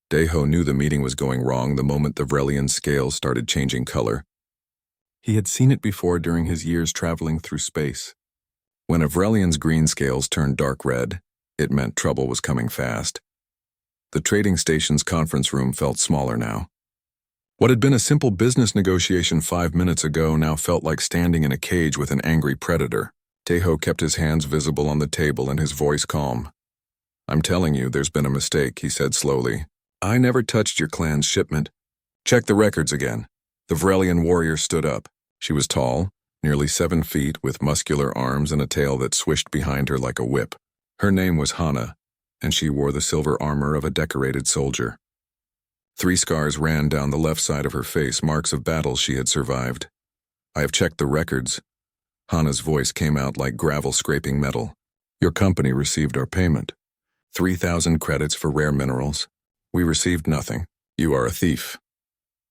Daeho knew the meeting was going wrong the moment the Vrelian scale started changing color. He had seen it before during his years traveling through space. When a Vrelian's green scales turned dark red, it meant trouble was coming fast. The trading station's conference room felt smaller now. What had been a simple business negotiation 5 minutes ago now felt like standing in a cage with an angry predator. Daeho kept his hands visible on the table and his voice calm. "I'm telling you, there's been a mistake," he said slowly. "I never touched your clan's shipment. Check the records again." The Vrelian warrior stood up. She was tall, nearly 7 feet, with muscular arms and a tail that swished behind her like a whip. Her name was Hana, and she wore the silver armor of a decorated soldier. 3 scars ran down the left side of her face, marks of battles she had survived. "I have checked the records." Hana's voice came out like gravel scraping metal. "Your company received our payment. 3,000 credits for rare minerals. We received nothing. You are a thief."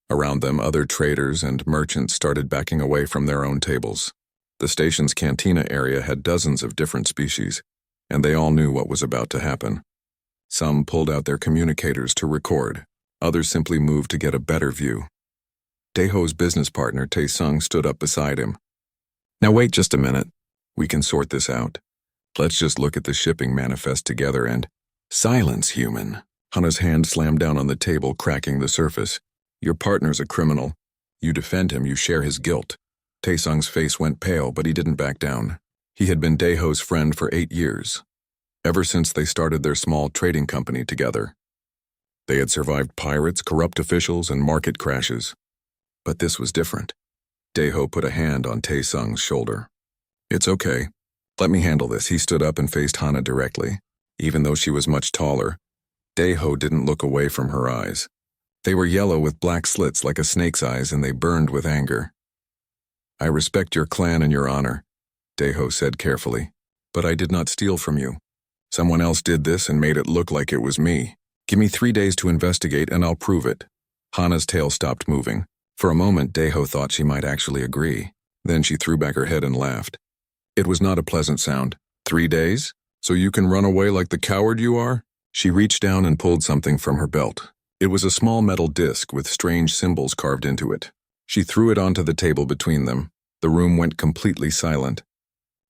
Around them, other traders and merchants started backing away from their own tables. The station's cantina area had dozens of different species, and they all knew what was about to happen. Some pulled out their communicators to record. Others simply moved to get a better view. Daeho's business partner, Tae-sung, stood up beside him. "Now wait just a minute. We can sort this out. Let's just look at the shipping manifest together and—" "Silence, human." Hana's hand slammed down on the table, cracking the surface. "Your partner's a criminal. You defend him, you share his guilt." Tae-sung's face went pale, but he didn't back down. He had been Daeho's friend for 8 years, ever since they started their small trading company together. They had survived pirates, corrupt officials, and market crashes. But this was different. Daeho put a hand on Tae-sung's shoulder. "It's okay. Let me handle this." He stood up and faced Hana directly. Even though she was much taller, Daeho didn't look away from her eyes. They were yellow with black slits like a snake's eyes, and they burned with anger. "I respect your clan and your honor," Daeho said carefully, "but I did not steal from you. Someone else did this and made it look like it was me. Give me 3 days to investigate and I'll prove it." Hana's tail stopped moving. For a moment, Daeho thought she might actually agree. Then she threw back her head and laughed. It was not a pleasant sound. 3 days? So you can run away like the coward you are?" She reached down and pulled something from her belt. It was a small metal disc with strange symbols carved into it. She threw it onto the table between them. The room went completely silent.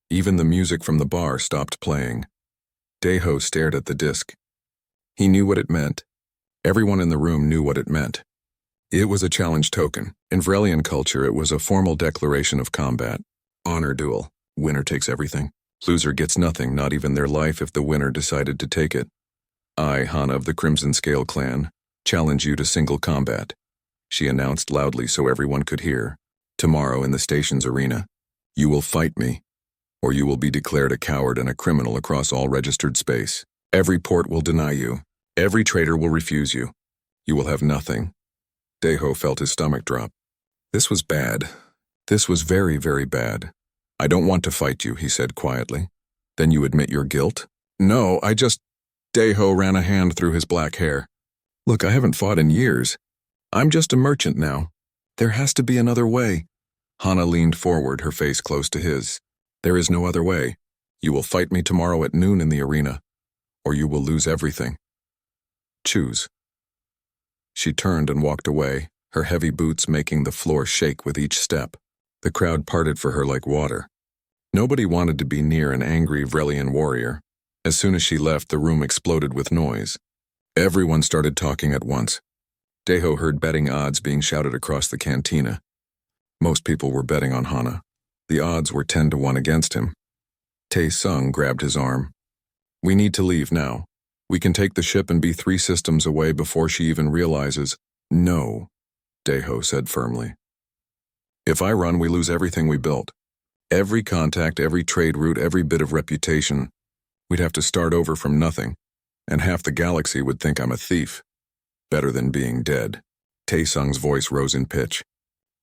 Even the music from the bar stopped playing. Daeho stared at the disc. He knew what it meant. Everyone in the room knew what it meant. It was a challenge token. In Vrelian culture, it was a formal declaration of combat. Honor duel. Winner takes everything. Loser gets nothing, not even their life if the winner decided to take it. "I, Hana of the Crimson Scale clan, challenge you to single combat," she announced loudly so everyone could hear. "Tomorrow in the station's arena. You will fight me, or you will be declared a coward and a criminal across all registered space. Every port will deny you. Every trader will refuse you. You will have nothing." Daeho felt his stomach drop. This was bad. This was very, very bad. "I don't want to fight you," he said quietly. "Then you admit your guilt?" "No, I just—" Daeho ran a hand through his black hair. "Look, I haven't fought in years. I'm just a merchant now. There has to be another way." Hana leaned forward, her face close to his. "There is no other way. You will fight me tomorrow at noon in the arena, or you will lose everything. Choose." She turned and walked away, her heavy boots making the floor shake with each step. The crowd parted for her like water. Nobody wanted to be near an angry Vrelian warrior. As soon as she left, the room exploded with noise. Everyone started talking at once. Daeho heard betting odds being shouted across the cantina. Most people were betting on Hana. The odds were 10 to 1 against him. Tae-sung grabbed his arm. "We need to leave now. We can take the ship and be 3 systems away before she even realizes." "No," Daeho said firmly. "If I run, we lose everything we built. Every contact, every trade route, every bit of reputation. We'd have to start over from nothing, and half the galaxy would think I'm a thief. Better than being dead." Tae-sung's voice rose in pitch.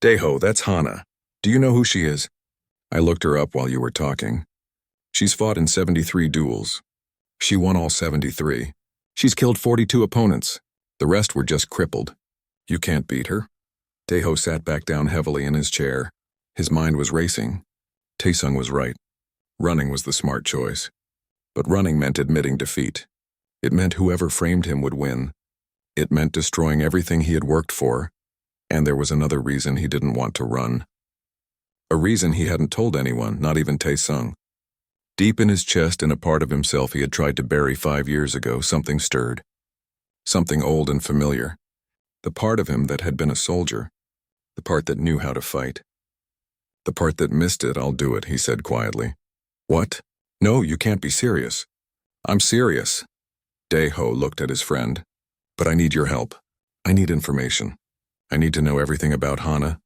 "Daeho, that's Hana. Do you know who she is?" "I looked her up while you were talking. She's fought in 73 duels. She won all 73. She's killed 42 opponents. The rest were just crippled. You can't beat her." Daeho sat back down heavily in his chair. His mind was racing. Tae-sung was right. Running was the smart choice. But running meant admitting defeat. It meant whoever framed him would win. It meant destroying everything he had worked for, and there was another reason he didn't want to run. A reason he hadn't told anyone, not even Tae-sung. Deep in his chest, in a part of himself he had tried to bury 5 years ago, something stirred. Something old and familiar. The part of him that had been a soldier. The part that knew how to fight. The part that missed it. "I'll do it," he said quietly. "What? No, you can't be serious." "I'm serious." Dae-ho looked at his friend. "But I need your help. I need information. I need to know everything about Hana,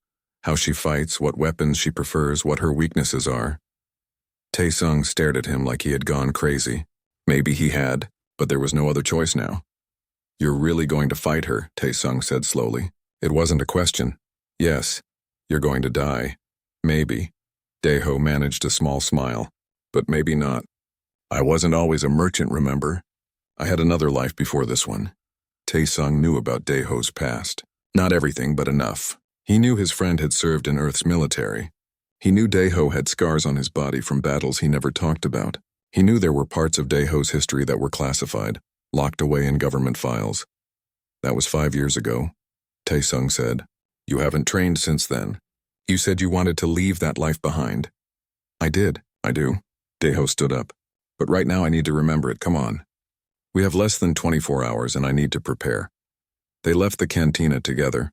how she fights, what weapons she prefers, what her weaknesses are." Tae-sung stared at him like he had gone crazy. Maybe he had, but there was no other choice now. "You're really going to fight her," Tae-sung said slowly. It wasn't a question. "Yes, you're going to die. Maybe." Dae-ho managed a small smile. "But maybe not. I wasn't always a merchant, remember? I had another life before this one." Tae-sung knew about Dae-ho's past. Not everything, but enough. He knew his friend had served in Earth's military. He knew Dae-ho had scars on his body from battles he never talked about. He knew there were parts of Dae-ho's history that were classified, locked away in government files. "That was 5 years ago," Tae-sung said. "You haven't trained since then. You said you wanted to leave that life behind." "I did. I do." Dae-ho stood up. "But right now I need to remember it. Come on. We have less than 24 hours and I need to prepare." They left the cantina together,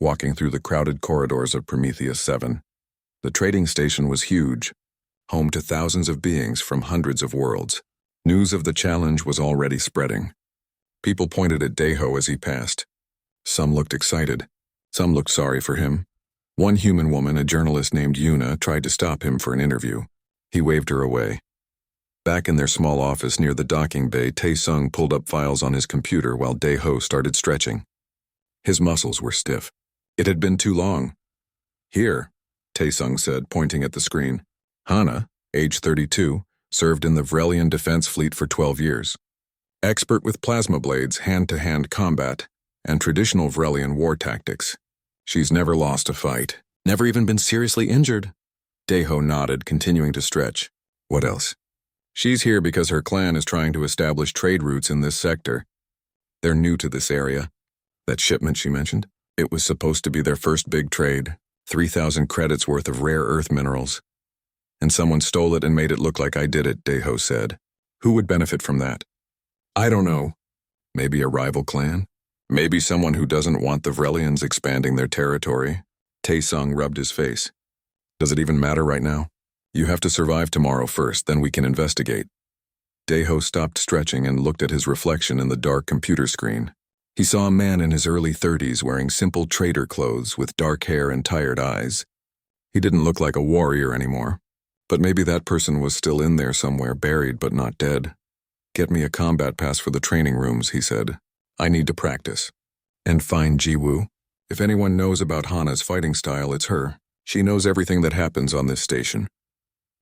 walking through the crowded corridors of Prometheus 7. The trading station was huge, home to thousands of beings from hundreds of worlds. News of the challenge was already spreading. People pointed at Dae-ho as he passed. Some looked excited. Some looked sorry for him. One human woman, a journalist named Yuna, tried to stop him for an interview. He waved her away. Back in their small office near the docking bay, Tae-sung pulled up files on his computer while Dae-ho started stretching. His muscles were stiff. It had been too long. "Here," Tae-sung said, pointing at the screen. "Hana, age 32, served in the Vrelian Defense Fleet for 12 years. Expert with plasma blades, hand-to-hand combat, and traditional Vrelian war tactics. She's never lost a fight. Never even been seriously injured." Dae-ho nodded, continuing to stretch. "What else?" "She's here because her clan is trying to establish trade routes in this sector. They're new to this area." "That shipment she mentioned? It was supposed to be their first big trade, 3,000 credits worth of rare earth minerals. And someone stole it and made it look like I did it," Dae-ho said. "Who would benefit from that?" "I don't know. Maybe a rival clan? Maybe someone who doesn't want the Vrelians expanding their territory." Tae-sung rubbed his face. "Does it even matter right now? You have to survive tomorrow first, then we can investigate." Dae-ho stopped stretching and looked at his reflection in the dark computer screen. He saw a man in his early 30s wearing simple trader clothes with dark hair and tired eyes. He didn't look like a warrior anymore, but maybe that person was still in there somewhere, buried but not dead. "Get me a combat pass for the training rooms," he said. "I need to practice. And find Ji-woo. If anyone knows about Hana's fighting style, it's her. She knows everything that happens on this station."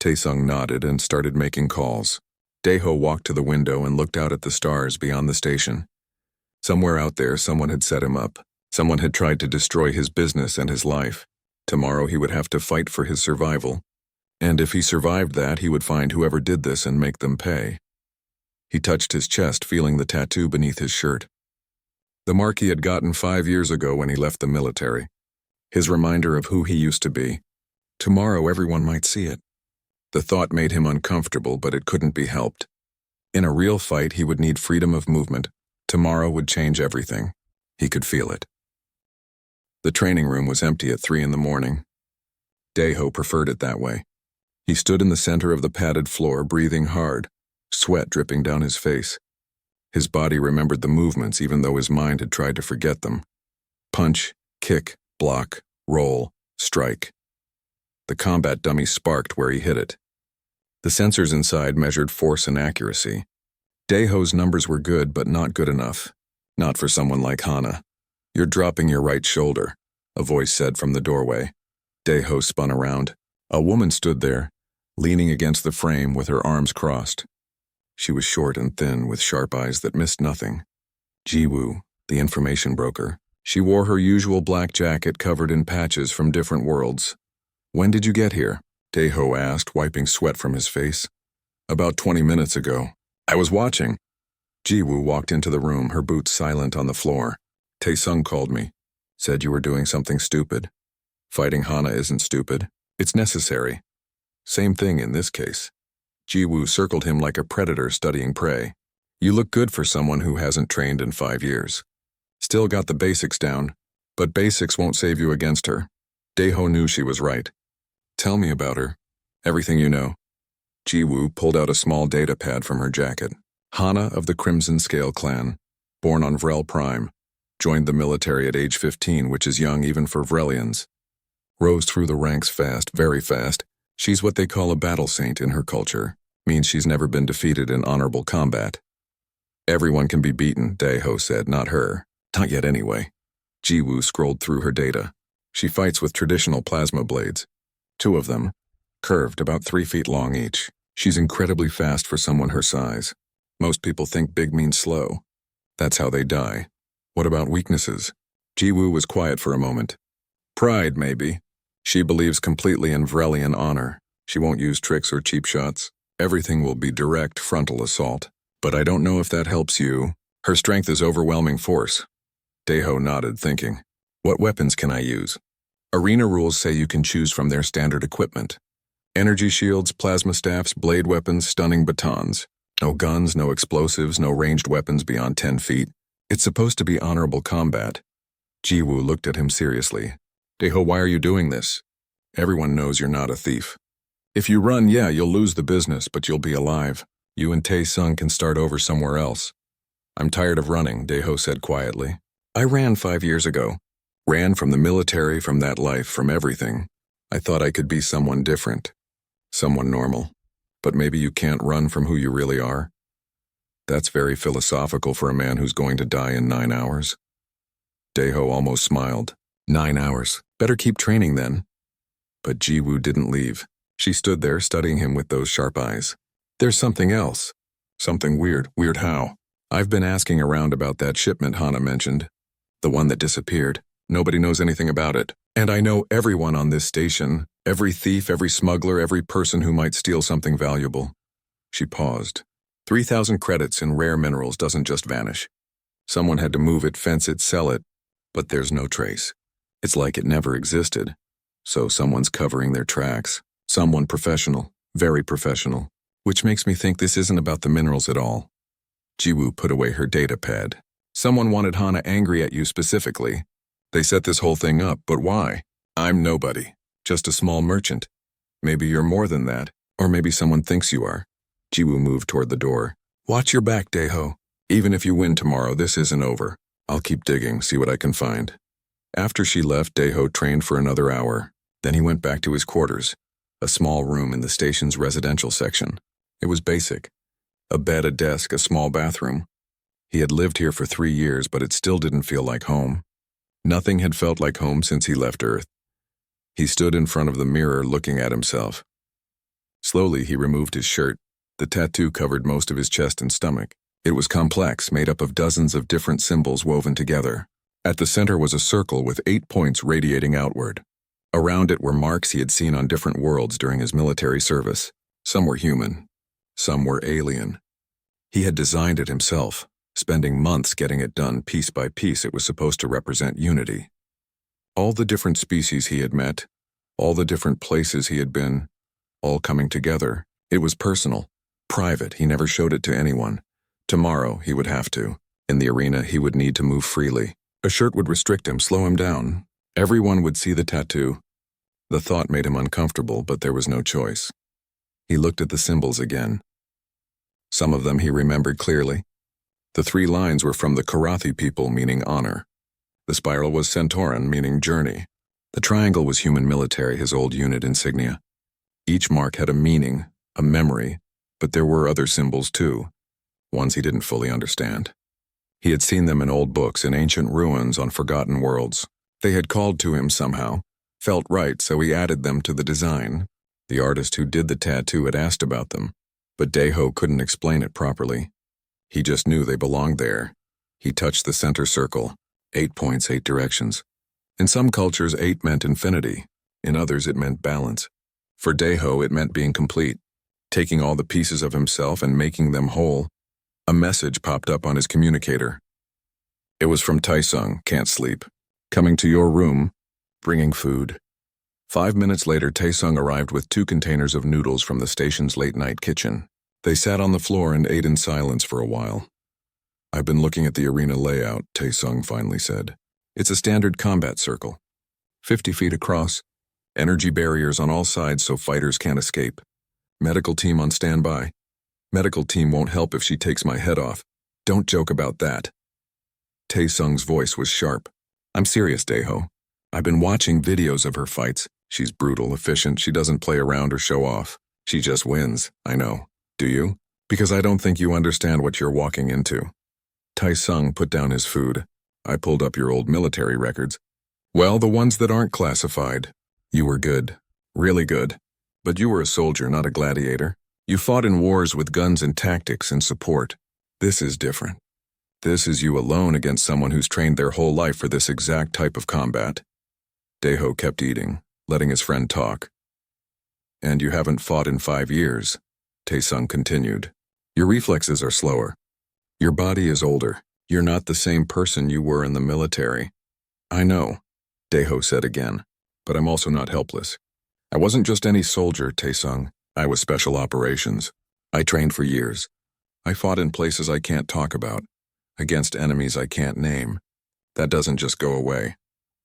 Tae-sung nodded and started making calls. Dae-ho walked to the window and looked out at the stars beyond the station. Somewhere out there, someone had set him up. Someone had tried to destroy his business and his life. Tomorrow he would have to fight for his survival. And if he survived that, he would find whoever did this and make them pay. He touched his chest, feeling the tattoo beneath his shirt. The mark he had gotten 5 years ago when he left the military. His reminder of who he used to be. Tomorrow everyone might see it. The thought made him uncomfortable, but it couldn't be helped. In a real fight, he would need freedom of movement. Tomorrow would change everything. He could feel it. The training room was empty at 3 in the morning. Dae-ho preferred it that way. He stood in the center of the padded floor, breathing hard, sweat dripping down his face. His body remembered the movements even though his mind had tried to forget them. Punch, kick, block, roll, strike. The combat dummy sparked where he hit it. The sensors inside measured force and accuracy. Dae-ho's numbers were good, but not good enough. Not for someone like Hana. "You're dropping your right shoulder," a voice said from the doorway. Dae-ho spun around. A woman stood there, leaning against the frame with her arms crossed. She was short and thin, with sharp eyes that missed nothing. Ji-woo, the information broker. She wore her usual black jacket covered in patches from different worlds. "When did you get here?" Dae-ho asked, wiping sweat from his face. "About 20 minutes ago. I was watching." Jiwoo walked into the room, her boots silent on the floor. Tae-sung called me. Said you were doing something stupid. Fighting Hana isn't stupid. It's necessary. Same thing in this case. Jiwoo circled him like a predator studying prey. You look good for someone who hasn't trained in 5 years. Still got the basics down, but basics won't save you against her. Daeho knew she was right. Tell me about her. Everything you know. Jiwoo pulled out a small data pad from her jacket. Hana of the Crimson Scale clan, born on Vrel Prime, joined the military at age 15, which is young even for Vrelians. Rose through the ranks fast, very fast. She's what they call a battle saint in her culture, means she's never been defeated in honorable combat. Everyone can be beaten, Daeho said, not her. Not yet anyway. Jiwoo scrolled through her data. She fights with traditional plasma blades. 2 of them, curved, about 3 feet long each. She's incredibly fast for someone her size. Most people think big means slow. That's how they die. What about weaknesses? Jiwoo was quiet for a moment. Pride, maybe. She believes completely in Vrelian honor. She won't use tricks or cheap shots. Everything will be direct frontal assault. But I don't know if that helps you. Her strength is overwhelming force. Daeho nodded, thinking. What weapons can I use? Arena rules say you can choose from their standard equipment. Energy shields, plasma staffs, blade weapons, stunning batons. No guns, no explosives, no ranged weapons beyond 10 feet. It's supposed to be honorable combat. Jiwoo looked at him seriously. Daeho, why are you doing this? Everyone knows you're not a thief. If you run, yeah, you'll lose the business, but you'll be alive. You and Tae-sung can start over somewhere else. I'm tired of running, Daeho said quietly. I ran 5 years ago. Ran from the military, from that life, from everything. I thought I could be someone different. Someone normal. But maybe you can't run from who you really are. That's very philosophical for a man who's going to die in 9 hours. Daeho almost smiled. 9 hours. Better keep training then. But Jiwoo didn't leave. She stood there studying him with those sharp eyes. There's something else. Something weird. Weird how? I've been asking around about that shipment Hana mentioned. The one that disappeared. Nobody knows anything about it. And I know everyone on this station. Every thief, every smuggler, every person who might steal something valuable. She paused. 3,000 credits in rare minerals doesn't just vanish. Someone had to move it, fence it, sell it. But there's no trace. It's like it never existed. So someone's covering their tracks. Someone professional. Very professional. Which makes me think this isn't about the minerals at all. Jiwoo put away her data pad. Someone wanted Hana angry at you specifically. They set this whole thing up, but why? I'm nobody. Just a small merchant. Maybe you're more than that, or maybe someone thinks you are. Jiwoo moved toward the door. Watch your back, Daeho. Even if you win tomorrow, this isn't over. I'll keep digging, see what I can find. After she left, Daeho trained for another hour. Then he went back to his quarters, a small room in the station's residential section. It was basic. A bed, a desk, a small bathroom. He had lived here for 3 years, but it still didn't feel like home. Nothing had felt like home since he left Earth. He stood in front of the mirror looking at himself. Slowly, he removed his shirt. The tattoo covered most of his chest and stomach. It was complex, made up of dozens of different symbols woven together. At the center was a circle with 8 points radiating outward. Around it were marks he had seen on different worlds during his military service. Some were human. Some were alien. He had designed it himself, spending months getting it done piece by piece. It was supposed to represent unity. All the different species he had met, all the different places he had been, all coming together. It was personal, private. He never showed it to anyone. Tomorrow, he would have to. In the arena, he would need to move freely. A shirt would restrict him, slow him down. Everyone would see the tattoo. The thought made him uncomfortable, but there was no choice. He looked at the symbols again. Some of them he remembered clearly. The 3 lines were from the Karathi people, meaning honor. The spiral was Centauran, meaning journey. The triangle was human military, his old unit insignia. Each mark had a meaning, a memory, but there were other symbols too, ones he didn't fully understand. He had seen them in old books, in ancient ruins, on forgotten worlds. They had called to him somehow, felt right, so he added them to the design. The artist who did the tattoo had asked about them, but Daeho couldn't explain it properly. He just knew they belonged there. He touched the center circle. 8 points, 8 directions. In some cultures, 8 meant infinity. In others, it meant balance. For Daeho, it meant being complete, taking all the pieces of himself and making them whole. A message popped up on his communicator. It was from Taesung, can't sleep. Coming to your room, bringing food. 5 minutes later, Taesung arrived with 2 containers of noodles from the station's late-night kitchen. They sat on the floor and ate in silence for a while. I've been looking at the arena layout, Taesung finally said. It's a standard combat circle. 50 feet across, energy barriers on all sides so fighters can't escape. Medical team on standby. Medical team won't help if she takes my head off. Don't joke about that. Taesung's voice was sharp. I'm serious, Daeho. I've been watching videos of her fights. She's brutal, efficient, she doesn't play around or show off. She just wins, I know. Do you? Because I don't think you understand what you're walking into. Taesung put down his food. I pulled up your old military records. Well, the ones that aren't classified. You were good. Really good. But you were a soldier, not a gladiator. You fought in wars with guns and tactics and support. This is different. This is you alone against someone who's trained their whole life for this exact type of combat. Daeho kept eating, letting his friend talk. And you haven't fought in 5 years, Taesung continued. Your reflexes are slower. Your body is older. You're not the same person you were in the military. I know, Daeho said again, but I'm also not helpless. I wasn't just any soldier, Taesung. I was special operations. I trained for years. I fought in places I can't talk about, against enemies I can't name. That doesn't just go away.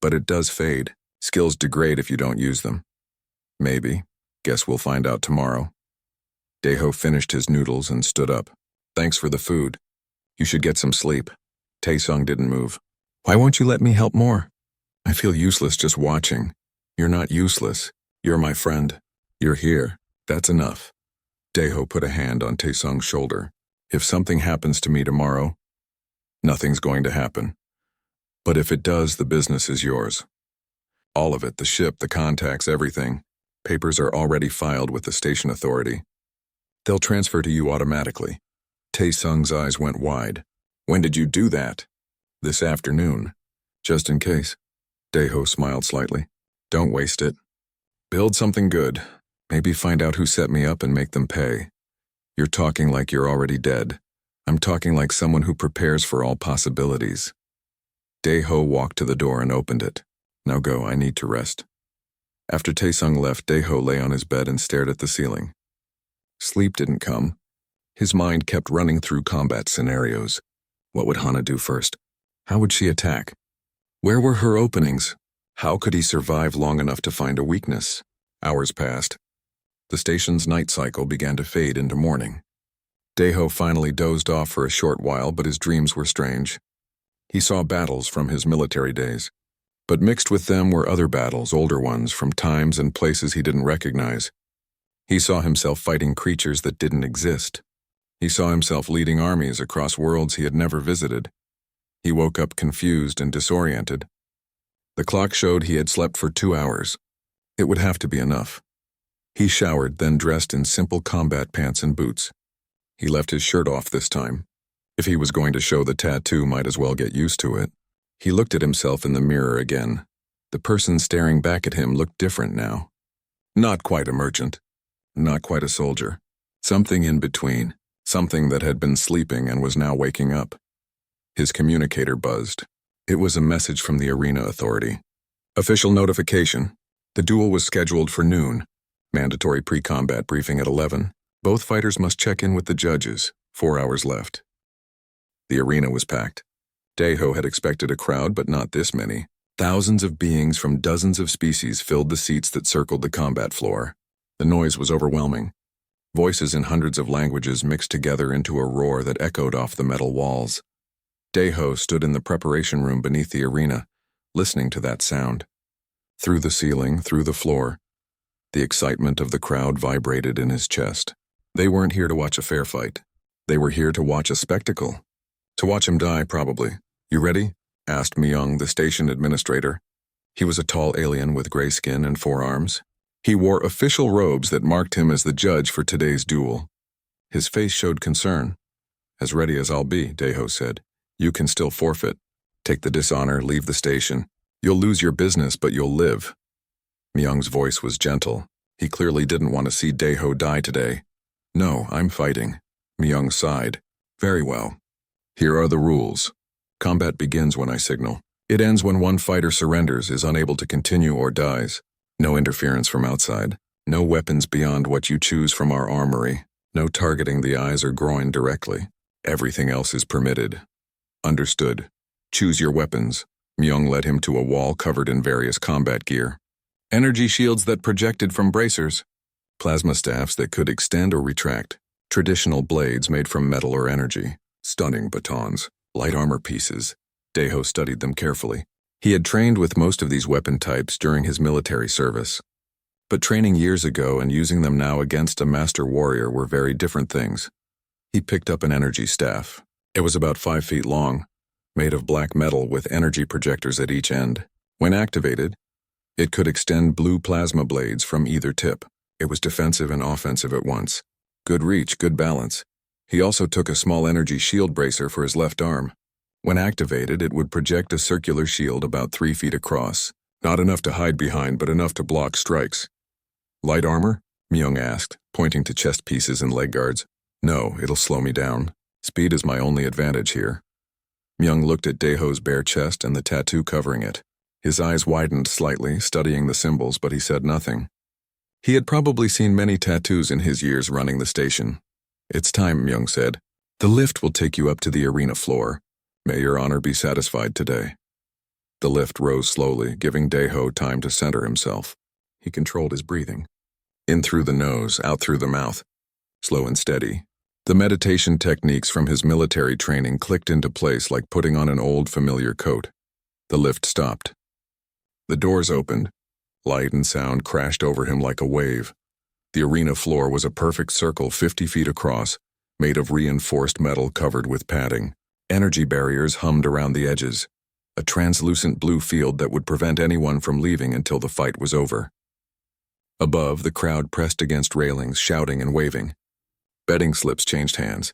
But it does fade. Skills degrade if you don't use them. Maybe. Guess we'll find out tomorrow. Daeho finished his noodles and stood up. Thanks for the food. You should get some sleep. Taesung didn't move. Why won't you let me help more? I feel useless just watching. You're not useless. You're my friend. You're here. That's enough. Daeho put a hand on Taesung's shoulder. If something happens to me tomorrow, nothing's going to happen. But if it does, the business is yours. All of it, the ship, the contacts, everything. Papers are already filed with the station authority. They'll transfer to you automatically. Taesung's eyes went wide. When did you do that? This afternoon. Just in case. Daeho smiled slightly. Don't waste it. Build something good. Maybe find out who set me up and make them pay. You're talking like you're already dead. I'm talking like someone who prepares for all possibilities. Daeho walked to the door and opened it. Now go, I need to rest. After Taesung left, Daeho lay on his bed and stared at the ceiling. Sleep didn't come. His mind kept running through combat scenarios. What would Hana do first? How would she attack? Where were her openings? How could he survive long enough to find a weakness? Hours passed. The station's night cycle began to fade into morning. Daeho finally dozed off for a short while, but his dreams were strange. He saw battles from his military days. But mixed with them were other battles, older ones, from times and places he didn't recognize. He saw himself fighting creatures that didn't exist. He saw himself leading armies across worlds he had never visited. He woke up confused and disoriented. The clock showed he had slept for 2 hours. It would have to be enough. He showered, then dressed in simple combat pants and boots. He left his shirt off this time. If he was going to show the tattoo, might as well get used to it. He looked at himself in the mirror again. The person staring back at him looked different now. Not quite a merchant. Not quite a soldier. Something in between. Something that had been sleeping and was now waking up. His communicator buzzed. It was a message from the Arena Authority. Official notification. The duel was scheduled for noon. Mandatory pre-combat briefing at 11. Both fighters must check in with the judges. 4 hours left. The arena was packed. Daeho had expected a crowd, but not this many. Thousands of beings from dozens of species filled the seats that circled the combat floor. The noise was overwhelming. Voices in hundreds of languages mixed together into a roar that echoed off the metal walls. Daeho stood in the preparation room beneath the arena, listening to that sound. Through the ceiling, through the floor, the excitement of the crowd vibrated in his chest. They weren't here to watch a fair fight. They were here to watch a spectacle. To watch him die, probably. You ready? Asked Myung, the station administrator. He was a tall alien with gray skin and 4 arms. He wore official robes that marked him as the judge for today's duel. His face showed concern. As ready as I'll be, Daeho said. You can still forfeit. Take the dishonor, leave the station. You'll lose your business, but you'll live. Myung's voice was gentle. He clearly didn't want to see Daeho die today. No, I'm fighting. Myung sighed. Very well. Here are the rules. Combat begins when I signal. It ends when one fighter surrenders, is unable to continue, or dies. No interference from outside. No weapons beyond what you choose from our armory. No targeting the eyes or groin directly. Everything else is permitted. Understood. Choose your weapons. Myung led him to a wall covered in various combat gear. Energy shields that projected from bracers. Plasma staffs that could extend or retract. Traditional blades made from metal or energy. Stunning batons. Light armor pieces. Daeho studied them carefully. He had trained with most of these weapon types during his military service. But training years ago and using them now against a master warrior were very different things. He picked up an energy staff. It was about 5 feet long, made of black metal with energy projectors at each end. When activated, it could extend blue plasma blades from either tip. It was defensive and offensive at once. Good reach, good balance. He also took a small energy shield bracer for his left arm. When activated, it would project a circular shield about 3 feet across. Not enough to hide behind, but enough to block strikes. Light armor? Myung asked, pointing to chest pieces and leg guards. No, it'll slow me down. Speed is my only advantage here. Myung looked at Daeho's bare chest and the tattoo covering it. His eyes widened slightly, studying the symbols, but he said nothing. He had probably seen many tattoos in his years running the station. It's time, Myung said. The lift will take you up to the arena floor. May your honor be satisfied today. The lift rose slowly, giving Daeho time to center himself. He controlled his breathing. In through the nose, out through the mouth. Slow and steady. The meditation techniques from his military training clicked into place like putting on an old familiar coat. The lift stopped. The doors opened. Light and sound crashed over him like a wave. The arena floor was a perfect circle 50 feet across, made of reinforced metal covered with padding. Energy barriers hummed around the edges. A translucent blue field that would prevent anyone from leaving until the fight was over. Above, the crowd pressed against railings, shouting and waving. Betting slips changed hands.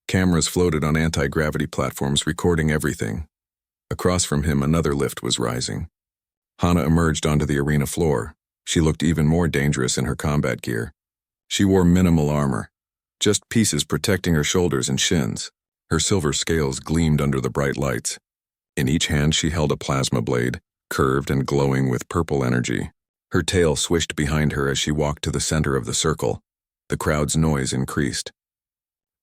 Cameras floated on anti-gravity platforms recording everything. Across from him, another lift was rising. Hana emerged onto the arena floor. She looked even more dangerous in her combat gear. She wore minimal armor, just pieces protecting her shoulders and shins. Her silver scales gleamed under the bright lights. In each hand she held a plasma blade, curved and glowing with purple energy. Her tail swished behind her as she walked to the center of the circle. The crowd's noise increased.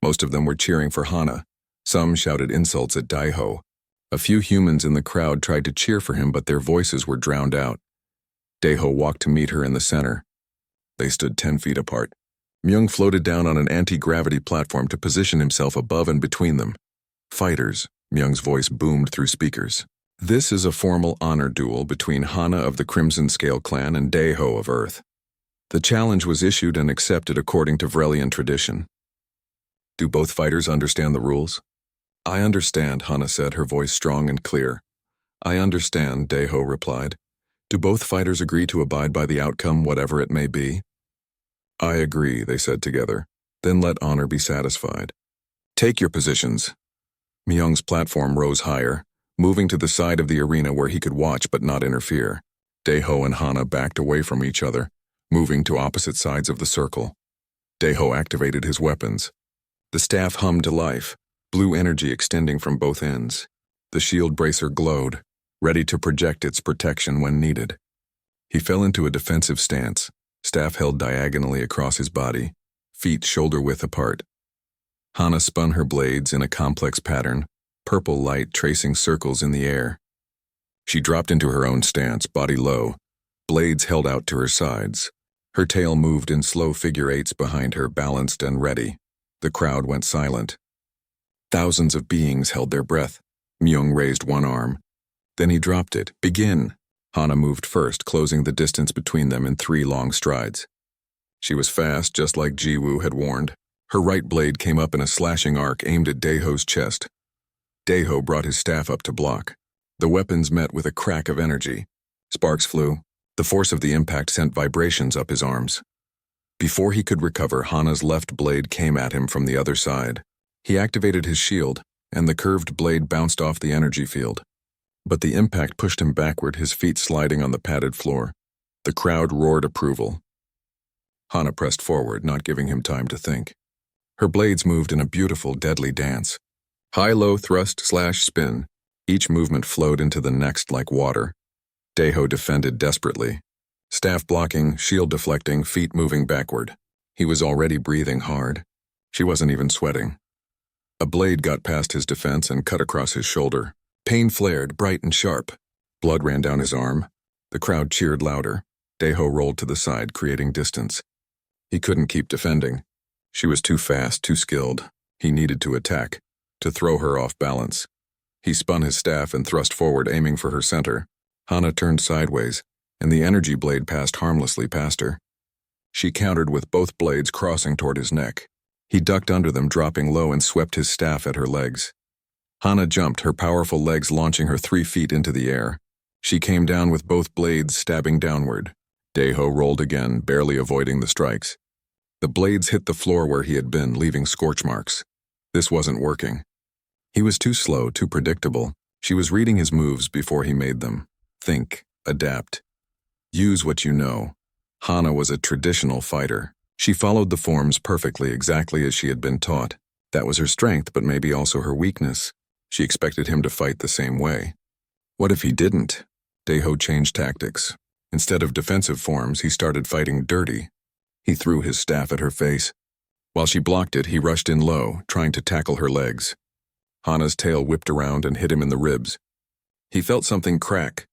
Most of them were cheering for Hana. Some shouted insults at Daeho. A few humans in the crowd tried to cheer for him, but their voices were drowned out. Daeho walked to meet her in the center. They stood 10 feet apart. Myung floated down on an anti-gravity platform to position himself above and between them. Fighters, Myung's voice boomed through speakers. This is a formal honor duel between Hana of the Crimson Scale clan and Daeho of Earth. The challenge was issued and accepted according to Vrelian tradition. Do both fighters understand the rules? I understand, Hana said, her voice strong and clear. I understand, Daeho replied. Do both fighters agree to abide by the outcome, whatever it may be? I agree, they said together. Then let honor be satisfied. Take your positions. Myung's platform rose higher, moving to the side of the arena where he could watch but not interfere. Daeho and Hana backed away from each other, moving to opposite sides of the circle. Daeho activated his weapons. The staff hummed to life, blue energy extending from both ends. The shield bracer glowed, ready to project its protection when needed. He fell into a defensive stance, staff held diagonally across his body, feet shoulder-width apart. Hana spun her blades in a complex pattern, purple light tracing circles in the air. She dropped into her own stance, body low, blades held out to her sides. Her tail moved in slow figure eights behind her, balanced and ready. The crowd went silent. Thousands of beings held their breath. Myung raised one arm. Then he dropped it. Begin! Hana moved first, closing the distance between them in 3 long strides. She was fast, just like Jiwoo had warned. Her right blade came up in a slashing arc aimed at Daeho's chest. Daeho brought his staff up to block. The weapons met with a crack of energy. Sparks flew. The force of the impact sent vibrations up his arms. Before he could recover, Hana's left blade came at him from the other side. He activated his shield, and the curved blade bounced off the energy field. But the impact pushed him backward, his feet sliding on the padded floor. The crowd roared approval. Hana pressed forward, not giving him time to think. Her blades moved in a beautiful, deadly dance. High-low thrust/spin. Each movement flowed into the next like water. Daeho defended desperately. Staff blocking, shield deflecting, feet moving backward. He was already breathing hard. She wasn't even sweating. A blade got past his defense and cut across his shoulder. Pain flared, bright and sharp. Blood ran down his arm. The crowd cheered louder. Daeho rolled to the side, creating distance. He couldn't keep defending. She was too fast, too skilled. He needed to attack, to throw her off balance. He spun his staff and thrust forward, aiming for her center. Hana turned sideways, and the energy blade passed harmlessly past her. She countered with both blades crossing toward his neck. He ducked under them, dropping low, and swept his staff at her legs. Hana jumped, her powerful legs launching her 3 feet into the air. She came down with both blades stabbing downward. Daeho rolled again, barely avoiding the strikes. The blades hit the floor where he had been, leaving scorch marks. This wasn't working. He was too slow, too predictable. She was reading his moves before he made them. Think, adapt. Use what you know. Hana was a traditional fighter. She followed the forms perfectly, exactly as she had been taught. That was her strength, but maybe also her weakness. She expected him to fight the same way. What if he didn't? Daeho changed tactics. Instead of defensive forms, he started fighting dirty. He threw his staff at her face. While she blocked it, he rushed in low, trying to tackle her legs. Hana's tail whipped around and hit him in the ribs. He felt something crack.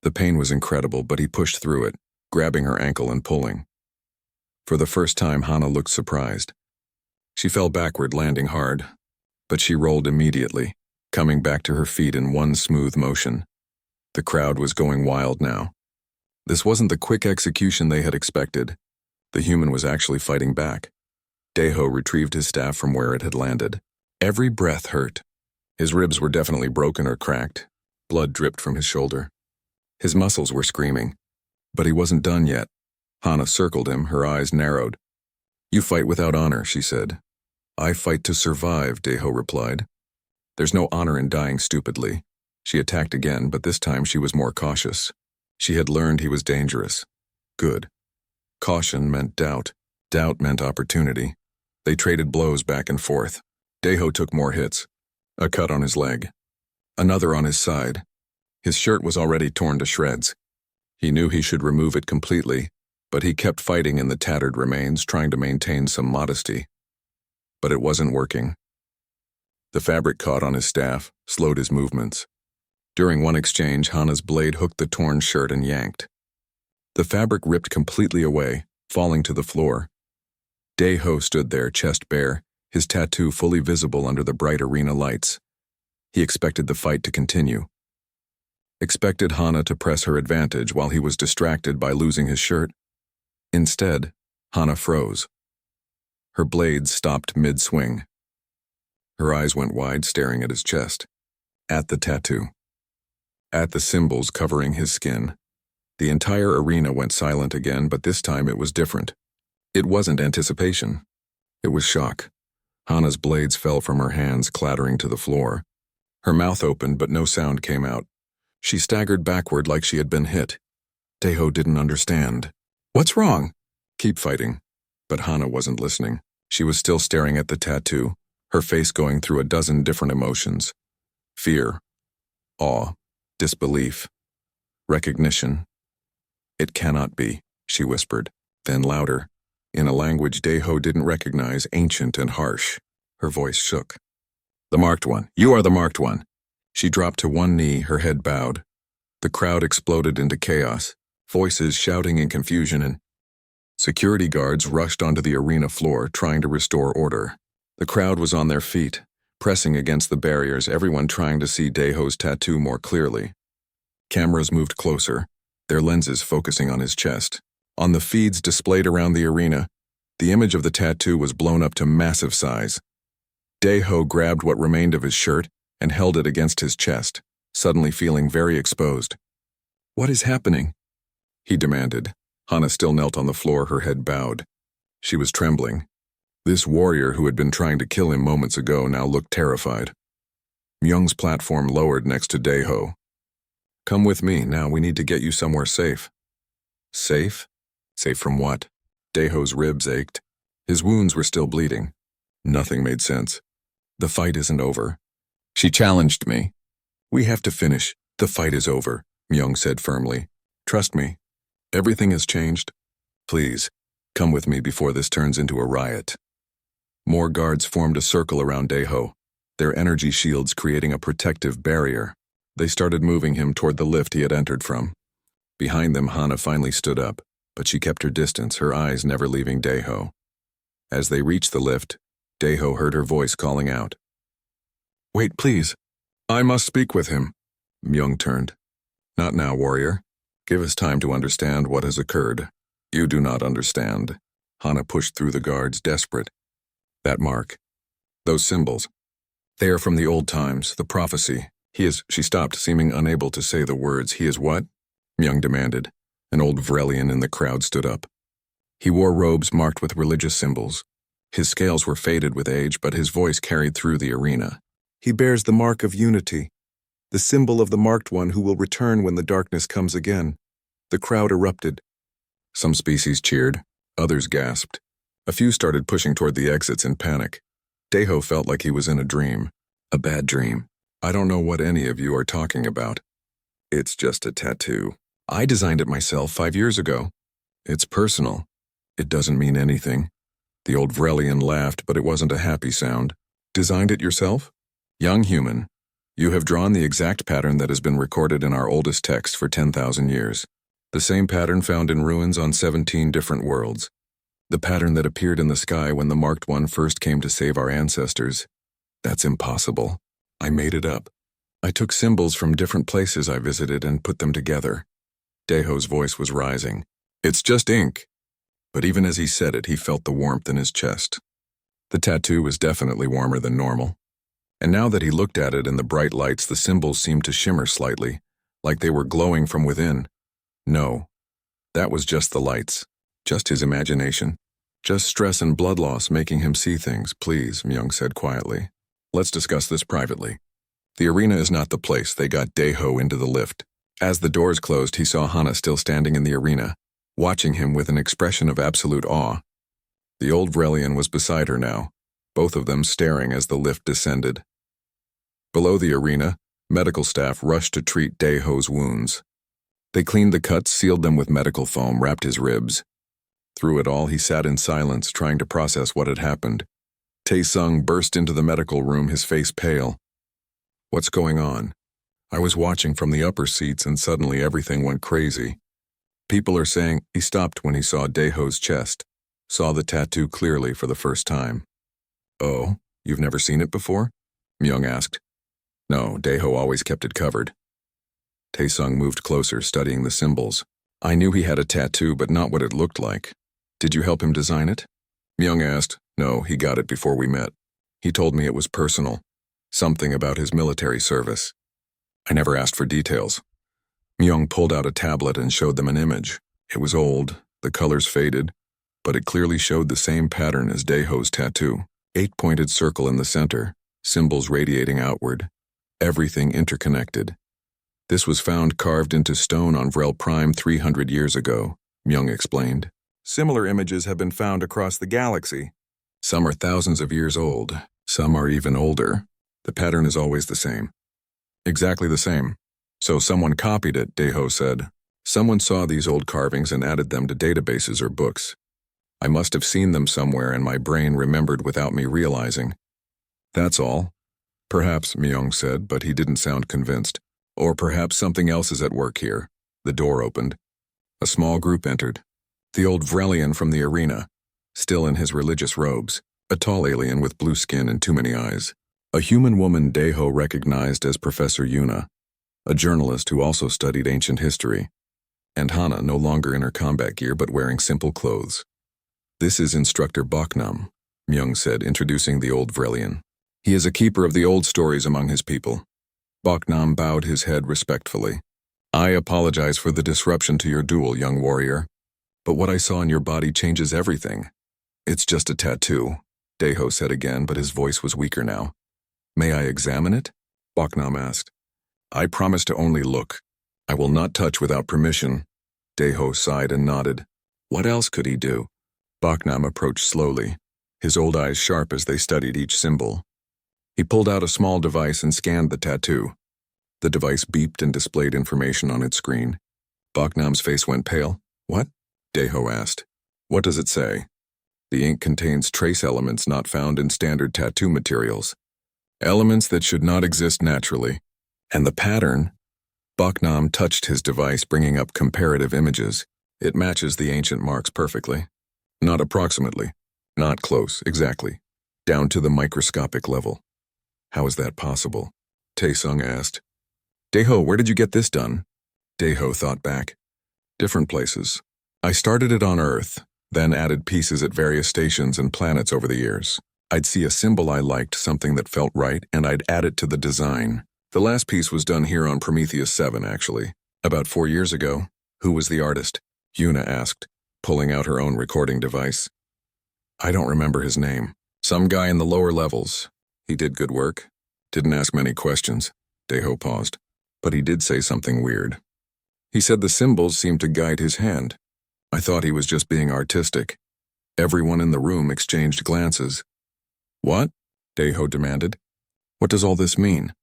The pain was incredible, but he pushed through it, grabbing her ankle and pulling. For the first time, Hana looked surprised. She fell backward, landing hard, but she rolled immediately, coming back to her feet in one smooth motion. The crowd was going wild now. This wasn't the quick execution they had expected. The human was actually fighting back. Daeho retrieved his staff from where it had landed. Every breath hurt. His ribs were definitely broken or cracked. Blood dripped from his shoulder. His muscles were screaming. But he wasn't done yet. Hana circled him, her eyes narrowed. "You fight without honor," she said. "I fight to survive," Daeho replied. "There's no honor in dying stupidly." She attacked again, but this time she was more cautious. She had learned he was dangerous. Good. Caution meant doubt. Doubt meant opportunity. They traded blows back and forth. Daeho took more hits. A cut on his leg. Another on his side. His shirt was already torn to shreds. He knew he should remove it completely, but he kept fighting in the tattered remains, trying to maintain some modesty. But it wasn't working. The fabric caught on his staff, slowed his movements. During one exchange, Hana's blade hooked the torn shirt and yanked. The fabric ripped completely away, falling to the floor. Daeho stood there, chest bare, his tattoo fully visible under the bright arena lights. He expected the fight to continue. Expected Hana to press her advantage while he was distracted by losing his shirt. Instead, Hana froze. Her blades stopped mid-swing. Her eyes went wide, staring at his chest. At the tattoo. At the symbols covering his skin. The entire arena went silent again, but this time it was different. It wasn't anticipation. It was shock. Hana's blades fell from her hands, clattering to the floor. Her mouth opened, but no sound came out. She staggered backward like she had been hit. Daeho didn't understand. "What's wrong?" "Keep fighting." But Hana wasn't listening. She was still staring at the tattoo, her face going through a dozen different emotions. Fear, awe, disbelief, recognition. "It cannot be," she whispered, then louder, in a language Daeho didn't recognize, ancient and harsh. Her voice shook. "The marked one. You are the marked one." She dropped to one knee, her head bowed. The crowd exploded into chaos, voices shouting in confusion, and security guards rushed onto the arena floor, trying to restore order. The crowd was on their feet, pressing against the barriers, everyone trying to see Daeho's tattoo more clearly. Cameras moved closer, their lenses focusing on his chest. On the feeds displayed around the arena, the image of the tattoo was blown up to massive size. Daeho grabbed what remained of his shirt and held it against his chest, suddenly feeling very exposed. "What is happening?" he demanded. Hana still knelt on the floor, her head bowed. She was trembling. This warrior who had been trying to kill him moments ago now looked terrified. Myung's platform lowered next to Daeho. "Come with me, now we need to get you somewhere safe." "Safe? Safe from what?" Daeho's ribs ached. His wounds were still bleeding. Nothing made sense. The fight isn't over. She challenged me. We have to finish. The fight is over, Myung said firmly. Trust me. Everything has changed. Please, come with me before this turns into a riot. More guards formed a circle around Daeho, their energy shields creating a protective barrier. They started moving him toward the lift he had entered from. Behind them, Hana finally stood up, but she kept her distance, her eyes never leaving Daeho. As they reached the lift, Daeho heard her voice calling out. Wait, please. I must speak with him. Myung turned. Not now, warrior. Give us time to understand what has occurred. You do not understand. Hana pushed through the guards, desperate. That mark. Those symbols. They are from the old times, the prophecy. She stopped, seeming unable to say the words. He is what? Myung demanded. An old Vrelian in the crowd stood up. He wore robes marked with religious symbols. His scales were faded with age, but his voice carried through the arena. He bears the mark of unity, the symbol of the marked one who will return when the darkness comes again. The crowd erupted. Some species cheered, others gasped. A few started pushing toward the exits in panic. Daeho felt like he was in a dream. A bad dream. I don't know what any of you are talking about. It's just a tattoo. I designed it myself 5 years ago. It's personal. It doesn't mean anything. The old Vrelian laughed, but it wasn't a happy sound. Designed it yourself? Young human, you have drawn the exact pattern that has been recorded in our oldest text for 10,000 years. The same pattern found in ruins on 17 different worlds. The pattern that appeared in the sky when the marked one first came to save our ancestors. That's impossible. I made it up. I took symbols from different places I visited and put them together. Daeho's voice was rising. It's just ink. But even as he said it, he felt the warmth in his chest. The tattoo was definitely warmer than normal. And now that he looked at it in the bright lights, the symbols seemed to shimmer slightly, like they were glowing from within. No, that was just the lights, just his imagination. Just stress and blood loss making him see things. Please, Myung said quietly. Let's discuss this privately. The arena is not the place. They got Daeho into the lift. As the doors closed, he saw Hana still standing in the arena, watching him with an expression of absolute awe. The old Vrelian was beside her now, both of them staring as the lift descended. Below the arena, medical staff rushed to treat Daeho's wounds. They cleaned the cuts, sealed them with medical foam, wrapped his ribs. Through it all, he sat in silence, trying to process what had happened. Tae-sung burst into the medical room, his face pale. What's going on? I was watching from the upper seats and suddenly everything went crazy. People are saying he stopped when he saw Daeho's chest, saw the tattoo clearly for the first time. Oh, you've never seen it before? Myung asked. No, Daeho always kept it covered. Tae-sung moved closer, studying the symbols. I knew he had a tattoo, but not what it looked like. Did you help him design it? Myung asked. No, he got it before we met. He told me it was personal. Something about his military service. I never asked for details. Myung pulled out a tablet and showed them an image. It was old, the colors faded, but it clearly showed the same pattern as Daeho's tattoo. 8-pointed circle in the center, symbols radiating outward. Everything interconnected. This was found carved into stone on Vrel Prime 300 years ago, Myung explained. Similar images have been found across the galaxy. Some are thousands of years old, some are even older. The pattern is always the same. Exactly the same. So someone copied it, Daeho said. Someone saw these old carvings and added them to databases or books. I must have seen them somewhere and my brain remembered without me realizing. That's all. Perhaps, Myung said, but he didn't sound convinced. Or perhaps something else is at work here. The door opened. A small group entered. The old Vrelian from the arena, still in his religious robes, a tall alien with blue skin and too many eyes. A human woman Daeho recognized as Professor Yuna, a journalist who also studied ancient history. And Hana, no longer in her combat gear but wearing simple clothes. This is Instructor Boknam, Myung said, introducing the old Vrelian. He is a keeper of the old stories among his people. Boknam bowed his head respectfully. I apologize for the disruption to your duel, young warrior. But what I saw in your body changes everything. It's just a tattoo, Daeho said again, but his voice was weaker now. May I examine it? Boknam asked. I promise to only look. I will not touch without permission. Daeho sighed and nodded. What else could he do? Boknam approached slowly. his old eyes sharp as they studied each symbol. He pulled out a small device and scanned the tattoo. The device beeped and displayed information on its screen. Boknam's face went pale. "What?" Deho asked. "What does it say?" "The ink contains trace elements not found in standard tattoo materials. Elements that should not exist naturally. And the pattern?" Boknam touched his device, bringing up comparative images. "It matches the ancient marks perfectly. Not approximately. Not close, exactly. Down to the microscopic level." "How is that possible?" Taesung asked. "Deho, where did you get this done?" Deho thought back. "Different places. I started it on Earth, then added pieces at various stations and planets over the years. I'd see a symbol I liked, something that felt right, and I'd add it to the design. The last piece was done here on Prometheus 7, actually. About 4 years ago." "Who was the artist?" Yuna asked, pulling out her own recording device. "I don't remember his name. Some guy in the lower levels. He did good work. Didn't ask many questions." Deho paused. "But he did say something weird. He said the symbols seemed to guide his hand. I thought he was just being artistic." Everyone in the room exchanged glances. "What?" Deho demanded. "What does all this mean?"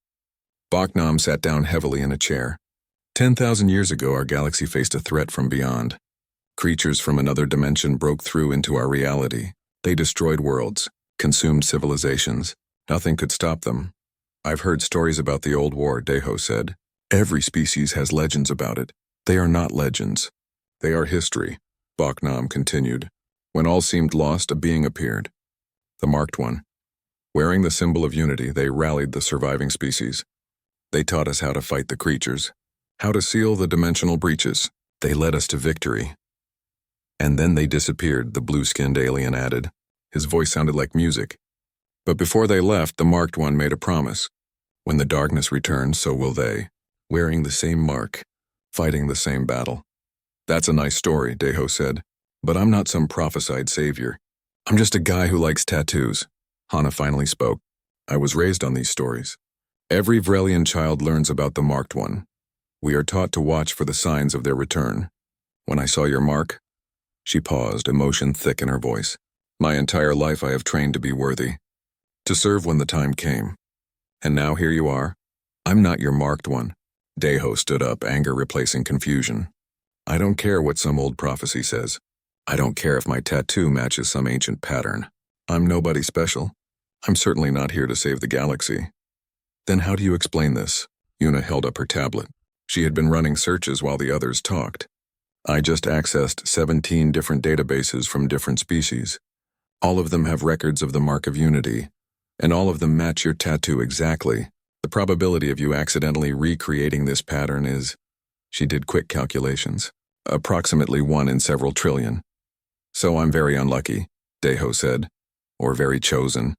Boknam sat down heavily in a chair. 10,000 years ago, our galaxy faced a threat from beyond. Creatures from another dimension broke through into our reality. They destroyed worlds, consumed civilizations. Nothing could stop them. "I've heard stories about the old war," Deho said. "Every species has legends about it. They are not legends. They are history," Boknam continued. "When all seemed lost, a being appeared. The Marked One. Wearing the symbol of unity, they rallied the surviving species. They taught us how to fight the creatures, how to seal the dimensional breaches. They led us to victory. And then they disappeared," the blue-skinned alien added. His voice sounded like music. "But before they left, the Marked One made a promise. When the darkness returns, so will they, wearing the same mark, fighting the same battle." "That's a nice story," Deho said. "But I'm not some prophesied savior. I'm just a guy who likes tattoos." Hana finally spoke. "I was raised on these stories. Every Vrelian child learns about the Marked One. We are taught to watch for the signs of their return. When I saw your mark..." She paused, emotion thick in her voice. "My entire life I have trained to be worthy, to serve when the time came. And now here you are. I'm not your Marked One." Deho stood up, anger replacing confusion. "I don't care what some old prophecy says. I don't care if my tattoo matches some ancient pattern. I'm nobody special. I'm certainly not here to save the galaxy." "Then how do you explain this?" Yuna held up her tablet. She had been running searches while the others talked. "I just accessed 17 different databases from different species. All of them have records of the Mark of Unity, and all of them match your tattoo exactly. The probability of you accidentally recreating this pattern is..." She did quick calculations. "Approximately 1 in several trillion. So I'm very unlucky," Deho said. "Or very chosen,"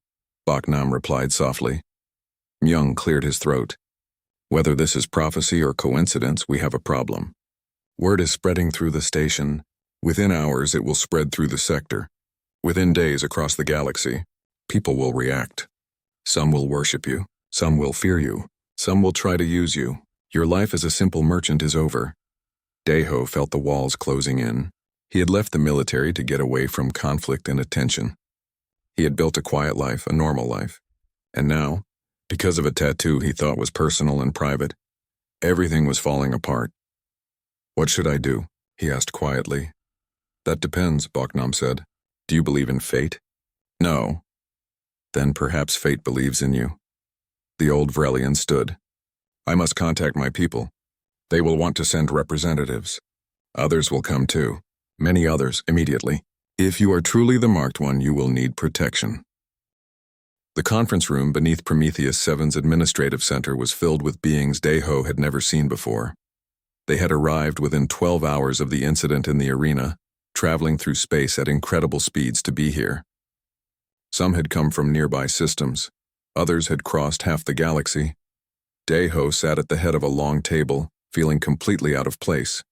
Boknam replied softly. Myung cleared his throat. "Whether this is prophecy or coincidence, we have a problem. Word is spreading through the station. Within hours, it will spread through the sector. Within days, across the galaxy. People will react. Some will worship you. Some will fear you. Some will try to use you. Your life as a simple merchant is over." Deho felt the walls closing in. He had left the military to get away from conflict and attention. He had built a quiet life, a normal life. And now, because of a tattoo he thought was personal and private, everything was falling apart. "What should I do?" he asked quietly. "That depends," Boknam said. "Do you believe in fate?" "No." "Then perhaps fate believes in you." The old Vrelian stood. "I must contact my people. They will want to send representatives. Others will come too. Many others, immediately. If you are truly the Marked One, you will need protection." The conference room beneath Prometheus 7's administrative center was filled with beings Deho had never seen before. They had arrived within 12 hours of the incident in the arena, traveling through space at incredible speeds to be here. Some had come from nearby systems. Others had crossed half the galaxy. Deho sat at the head of a long table, feeling completely out of place.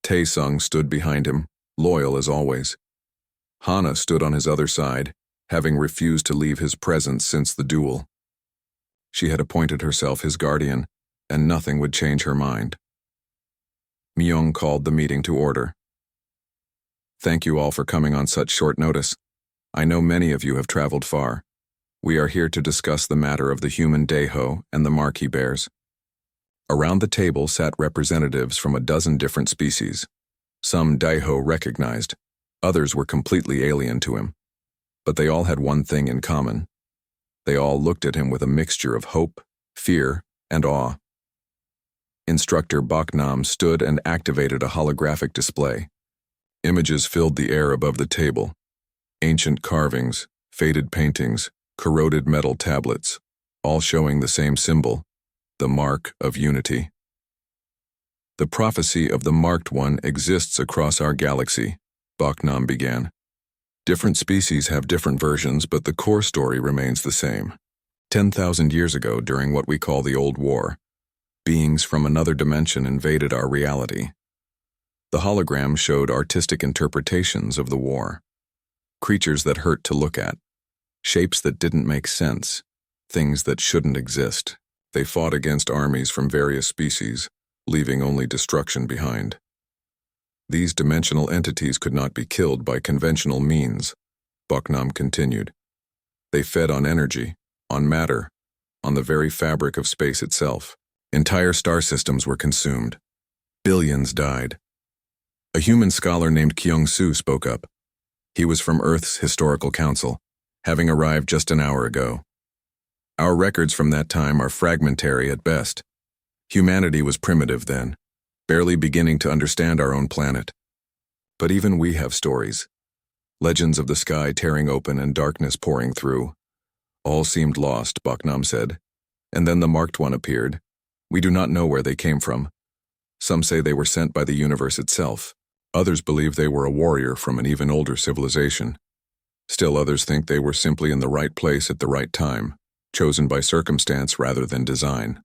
Taesung stood behind him, loyal as always. Hana stood on his other side, having refused to leave his presence since the duel. She had appointed herself his guardian, and nothing would change her mind. Myung called the meeting to order. "Thank you all for coming on such short notice. I know many of you have traveled far. We are here to discuss the matter of the human Deho and the mark he bears. Around the table sat representatives from a dozen different species. Some Deho recognized, others were completely alien to him. But they all had one thing in common. They all looked at him with a mixture of hope, fear, and awe. Instructor Baknam stood and activated a holographic display. Images filled the air above the table. Ancient carvings, faded paintings, corroded metal tablets, all showing the same symbol, the mark of unity. The prophecy of the Marked One exists across our galaxy, Baknam began. Different species have different versions, but the core story remains the same. 10,000 years ago, during what we call the Old War, beings from another dimension invaded our reality. The hologram showed artistic interpretations of the war. Creatures that hurt to look at, shapes that didn't make sense, things that shouldn't exist. They fought against armies from various species, leaving only destruction behind. These dimensional entities could not be killed by conventional means, Baknam continued. They fed on energy, on matter, on the very fabric of space itself. Entire star systems were consumed. Billions died. A human scholar named Kyung-soo spoke up. He was from Earth's Historical Council, having arrived just an hour ago. Our records from that time are fragmentary at best. Humanity was primitive then, barely beginning to understand our own planet. But even we have stories. Legends of the sky tearing open and darkness pouring through. All seemed lost, Baknam said. And then the Marked One appeared. We do not know where they came from. Some say they were sent by the universe itself. Others believe they were a warrior from an even older civilization. Still others think they were simply in the right place at the right time, chosen by circumstance rather than design.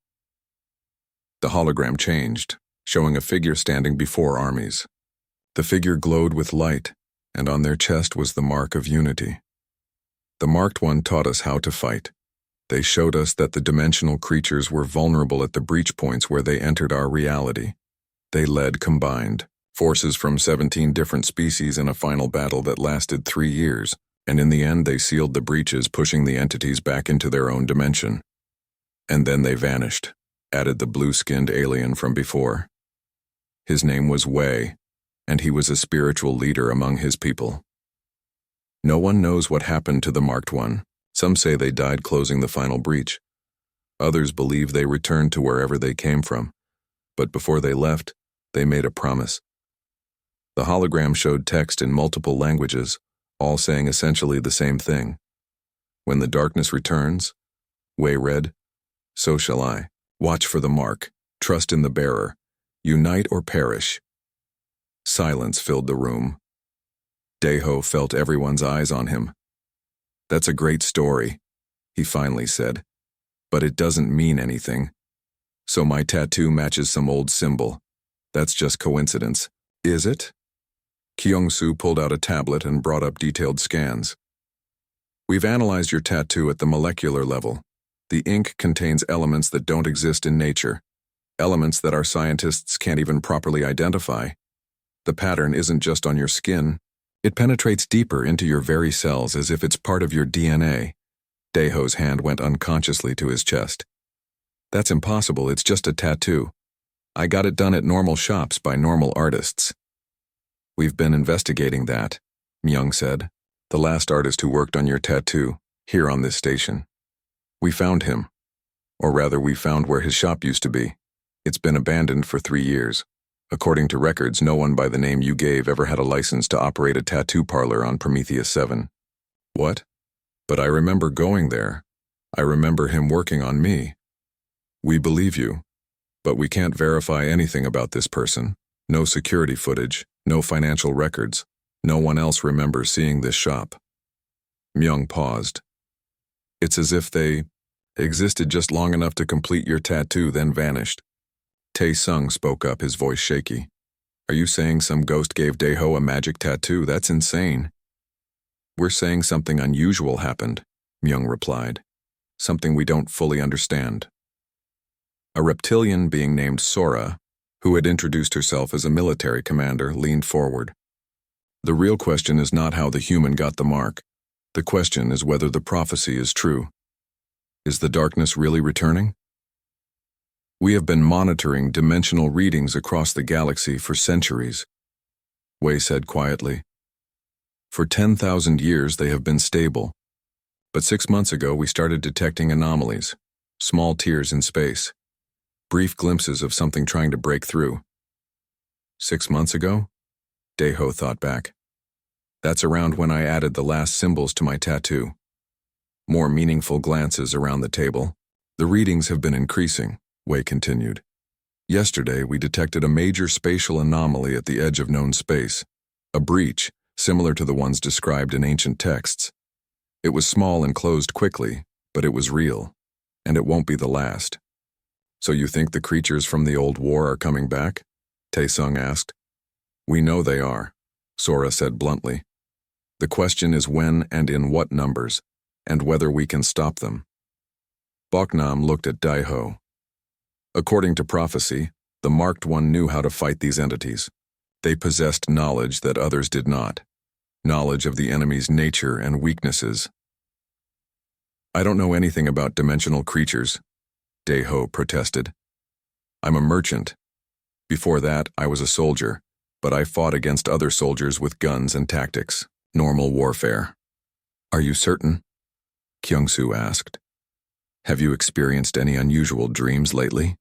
The hologram changed, showing a figure standing before armies. The figure glowed with light, and on their chest was the mark of unity. The Marked One taught us how to fight. They showed us that the dimensional creatures were vulnerable at the breach points where they entered our reality. They led combined forces from 17 different species in a final battle that lasted 3 years, and in the end they sealed the breaches, pushing the entities back into their own dimension. And then they vanished, added the blue-skinned alien from before. His name was Wei, and he was a spiritual leader among his people. No one knows what happened to the Marked One. Some say they died closing the final breach. Others believe they returned to wherever they came from. But before they left, they made a promise. The hologram showed text in multiple languages, all saying essentially the same thing. When the darkness returns, Wei read, "So shall I. Watch for the mark. Trust in the bearer. Unite or perish." Silence filled the room. Deho felt everyone's eyes on him. "That's a great story," he finally said, "but it doesn't mean anything. So my tattoo matches some old symbol. That's just coincidence. Is it?" Kyung-soo pulled out a tablet and brought up detailed scans. "We've analyzed your tattoo at the molecular level. The ink contains elements that don't exist in nature, elements that our scientists can't even properly identify. The pattern isn't just on your skin. It penetrates deeper into your very cells as if it's part of your DNA." Deho's hand went unconsciously to his chest. "That's impossible, it's just a tattoo. I got it done at normal shops by normal artists." "We've been investigating that," Myung said. "The last artist who worked on your tattoo, here on this station. We found him. Or rather, we found where his shop used to be. It's been abandoned for 3 years. According to records, no one by the name you gave ever had a license to operate a tattoo parlor on Prometheus 7. "What? But I remember going there. I remember him working on me." "We believe you, but we can't verify anything about this person. No security footage, no financial records. No one else remembers seeing this shop." Myung paused. "It's as if they existed just long enough to complete your tattoo, then vanished." Tae-sung spoke up, his voice shaky. "Are you saying some ghost gave Deho a magic tattoo? That's insane." "We're saying something unusual happened," Myung replied. "Something we don't fully understand." A reptilian being named Sora, who had introduced herself as a military commander, leaned forward. "The real question is not how the human got the mark. The question is whether the prophecy is true. Is the darkness really returning? We have been monitoring dimensional readings across the galaxy for centuries, Wei said quietly. For 10,000 years they have been stable. But 6 months ago we started detecting anomalies, small tears in space, brief glimpses of something trying to break through. 6 months ago? Daiho thought back. That's around when I added the last symbols to my tattoo. More meaningful glances around the table. The readings have been increasing, Wei continued. Yesterday we detected a major spatial anomaly at the edge of known space, a breach similar to the ones described in ancient texts. It was small and closed quickly, but it was real, and it won't be the last. So you think the creatures from the old war are coming back? Taesung asked. We know they are, Sora said bluntly. The question is when and in what numbers, and whether we can stop them. Boknam looked at Daiho. According to prophecy, the Marked One knew how to fight these entities. They possessed knowledge that others did not, knowledge of the enemy's nature and weaknesses. I don't know anything about dimensional creatures, Daiho protested. I'm a merchant. Before that, I was a soldier, but I fought against other soldiers with guns and tactics, normal warfare. Are you certain? Kyungsoo asked. Have you experienced any unusual dreams lately?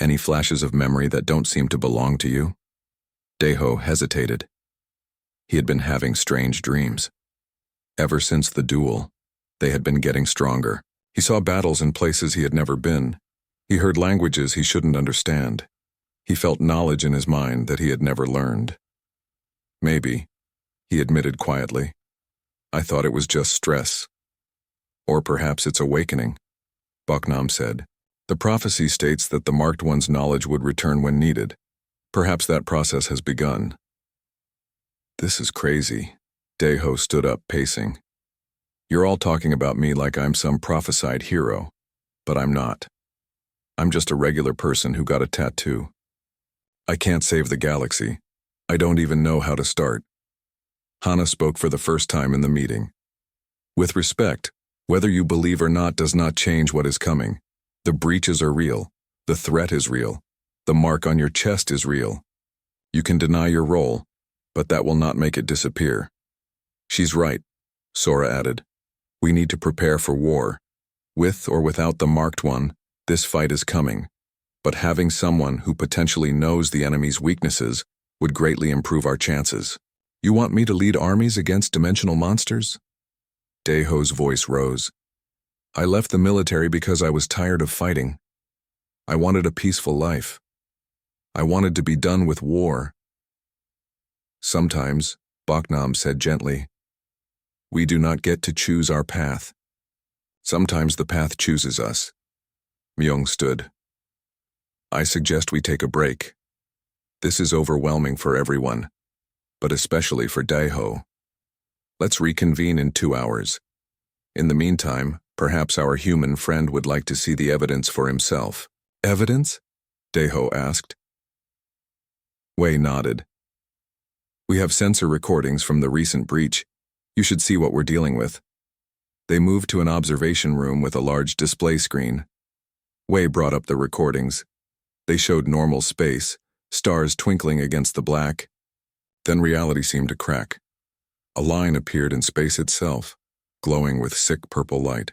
Any flashes of memory that don't seem to belong to you? Daiho hesitated. He had been having strange dreams. Ever since the duel, they had been getting stronger. He saw battles in places he had never been. He heard languages he shouldn't understand. He felt knowledge in his mind that he had never learned. Maybe, he admitted quietly. I thought it was just stress. Or perhaps it's awakening, Boknam said. The prophecy states that the Marked One's knowledge would return when needed. Perhaps that process has begun. This is crazy. Daiho stood up, pacing. You're all talking about me like I'm some prophesied hero, but I'm not. I'm just a regular person who got a tattoo. I can't save the galaxy. I don't even know how to start. Hana spoke for the first time in the meeting. With respect, whether you believe or not does not change what is coming. The breaches are real. The threat is real. The mark on your chest is real. You can deny your role, but that will not make it disappear. She's right, Sora added. We need to prepare for war. With or without the Marked One, this fight is coming. But having someone who potentially knows the enemy's weaknesses would greatly improve our chances. You want me to lead armies against dimensional monsters? Daiho's voice rose. I left the military because I was tired of fighting. I wanted a peaceful life. I wanted to be done with war. Sometimes, Boknam said gently, we do not get to choose our path. Sometimes the path chooses us. Myung stood. I suggest we take a break. This is overwhelming for everyone, but especially for Daiho. Let's reconvene in 2 hours. In the meantime, perhaps our human friend would like to see the evidence for himself. Evidence? Daiho asked. Wei nodded. We have sensor recordings from the recent breach. You should see what we're dealing with. They moved to an observation room with a large display screen. Wei brought up the recordings. They showed normal space, stars twinkling against the black. Then reality seemed to crack. A line appeared in space itself, glowing with sick purple light.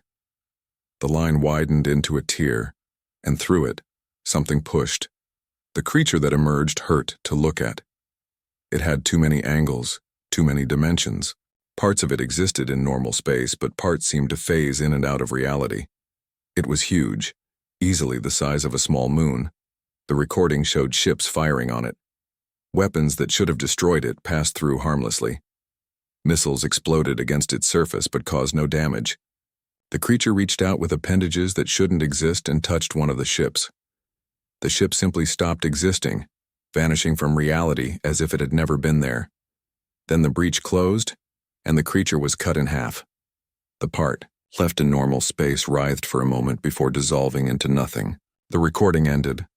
The line widened into a tear, and through it, something pushed. The creature that emerged hurt to look at. It had too many angles, too many dimensions. Parts of it existed in normal space, but parts seemed to phase in and out of reality. It was huge, easily the size of a small moon. The recording showed ships firing on it. Weapons that should have destroyed it passed through harmlessly. Missiles exploded against its surface but caused no damage. The creature reached out with appendages that shouldn't exist and touched one of the ships. The ship simply stopped existing, vanishing from reality as if it had never been there. Then the breach closed, and the creature was cut in half. The part, left in normal space, writhed for a moment before dissolving into nothing. The recording ended.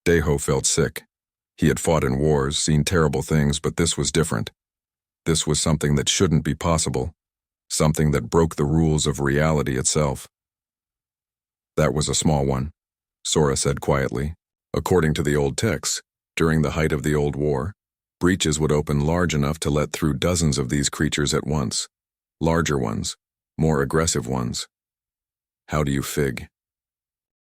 Daiho felt sick. He had fought in wars, seen terrible things, but this was different. This was something that shouldn't be possible. something that broke the rules of reality itself. That was a small one, Sora said quietly. According to the old texts, during the height of the old war, breaches would open large enough to let through dozens of these creatures at once. Larger ones, more aggressive ones. How do you fig?